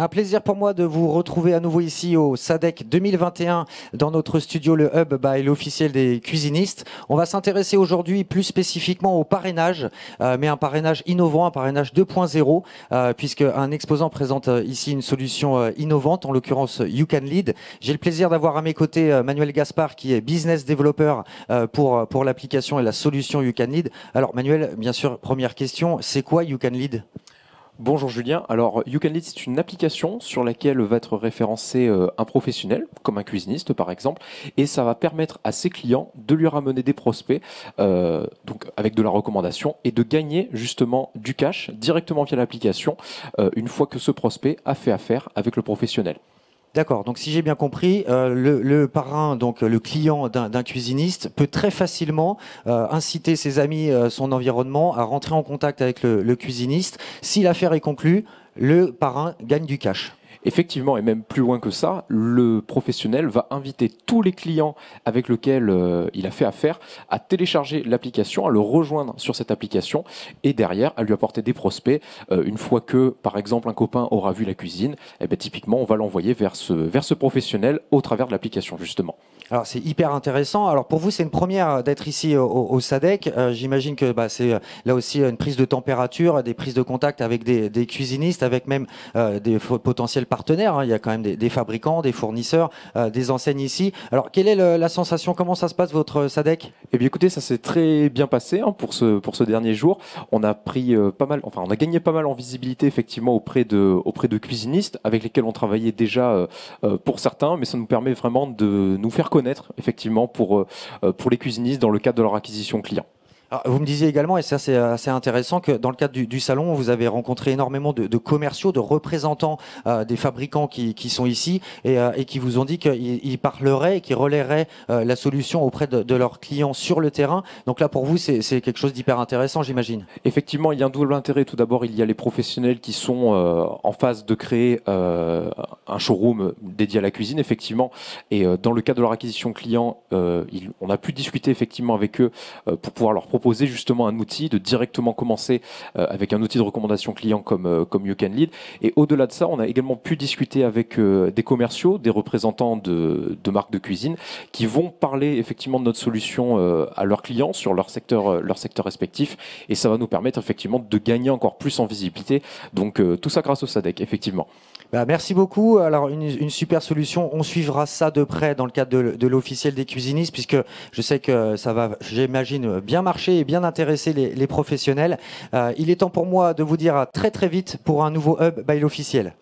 Un plaisir pour moi de vous retrouver à nouveau ici au SADEC 2021 dans notre studio, le Hub by l'officiel des cuisinistes. On va s'intéresser aujourd'hui plus spécifiquement au parrainage, mais un parrainage innovant, un parrainage 2.0, puisque un exposant présente ici une solution innovante, en l'occurrence You Can Lead. J'ai le plaisir d'avoir à mes côtés Manuel Gaspard, qui est business developer pour l'application et la solution You Can Lead. Alors Manuel, bien sûr, première question, c'est quoi You Can Lead ? Bonjour Julien, alors You Can Lead, c'est une application sur laquelle va être référencé un professionnel, comme un cuisiniste par exemple, et ça va permettre à ses clients de lui ramener des prospects, donc avec de la recommandation, et de gagner justement du cash directement via l'application, une fois que ce prospect a fait affaire avec le professionnel. D'accord, donc si j'ai bien compris, le parrain, donc le client d'un cuisiniste, peut très facilement inciter ses amis, son environnement, à rentrer en contact avec le cuisiniste. Si l'affaire est conclue, le parrain gagne du cash. Effectivement, et même plus loin que ça, le professionnel va inviter tous les clients avec lesquels il a fait affaire à télécharger l'application, à le rejoindre sur cette application et derrière à lui apporter des prospects. Une fois que, par exemple, un copain aura vu la cuisine, eh bien, typiquement, on va l'envoyer vers ce professionnel au travers de l'application, justement. Alors c'est hyper intéressant. Alors pour vous, c'est une première d'être ici au SADEC. J'imagine que c'est là aussi une prise de température, des prises de contact avec des cuisinistes, avec même des potentiels partenaires. Il y a quand même des fabricants, des fournisseurs, des enseignes ici. Alors quelle est la sensation? Comment ça se passe votre SADEC? Eh bien écoutez, ça s'est très bien passé pour ce dernier jour. On a pris on a gagné pas mal en visibilité effectivement auprès de cuisinistes avec lesquels on travaillait déjà pour certains, mais ça nous permet vraiment de nous faire connaître effectivement pour les cuisinistes dans le cadre de leur acquisition client. Alors, vous me disiez également, et ça c'est assez intéressant, que dans le cadre du salon, vous avez rencontré énormément de commerciaux, de représentants des fabricants qui sont ici et qui vous ont dit qu'ils parleraient et qu'ils relaieraient la solution auprès de leurs clients sur le terrain. Donc là, pour vous, c'est quelque chose d'hyper intéressant, j'imagine. Effectivement, il y a un double intérêt. Tout d'abord, il y a les professionnels qui sont en phase de créer un showroom dédié à la cuisine, effectivement. Et dans le cadre de leur acquisition client, on a pu discuter effectivement avec eux pour pouvoir leur proposer justement un outil, de directement commencer avec un outil de recommandation client comme You Can Lead. Et au-delà de ça, on a également pu discuter avec des commerciaux, des représentants de marques de cuisine qui vont parler effectivement de notre solution à leurs clients sur leur secteur respectif. Et ça va nous permettre effectivement de gagner encore plus en visibilité. Donc tout ça grâce au SADEC, effectivement. Merci beaucoup. Alors une super solution. On suivra ça de près dans le cadre de l'officiel des cuisinistes, puisque je sais que ça va, j'imagine, bien marcher et bien intéresser les professionnels. Il est temps pour moi de vous dire à très très vite pour un nouveau Hub by l'officiel.